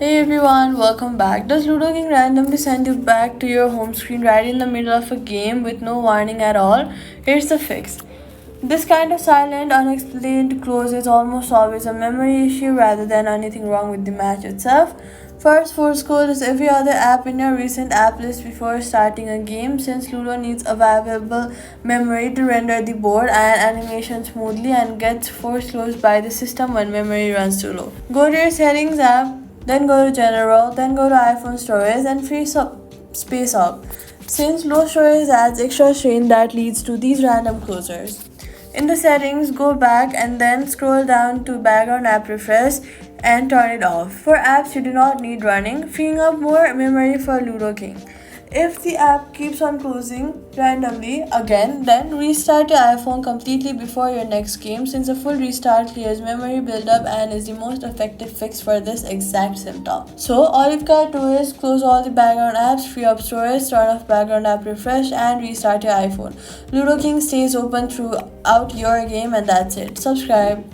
Hey everyone, welcome back. Does Ludo King randomly send you back to your home screen right in the middle of a game with no warning at all? Here's the fix. This kind of silent, unexplained close is almost always a memory issue rather than anything wrong with the match itself. First, Force Code is every other app in your recent app list before starting a game since Ludo needs available memory to render the board and animation smoothly and gets force closed by the system when memory runs too low. Go to your settings app, then go to general, then go to iPhone storage and free space up. Since low storage adds extra strain that leads to these random closures. In the settings, go back and then scroll down to background app refresh and turn it off. For apps you do not need running, freeing up more memory for Ludo King. If the app keeps on closing randomly again, then restart your iPhone completely before your next game since a full restart clears memory buildup and is the most effective fix for this exact symptom. So all you've got to do is close all the background apps, free up storage, turn off background app refresh and restart your iPhone. Ludo King stays open throughout your game and that's it. Subscribe.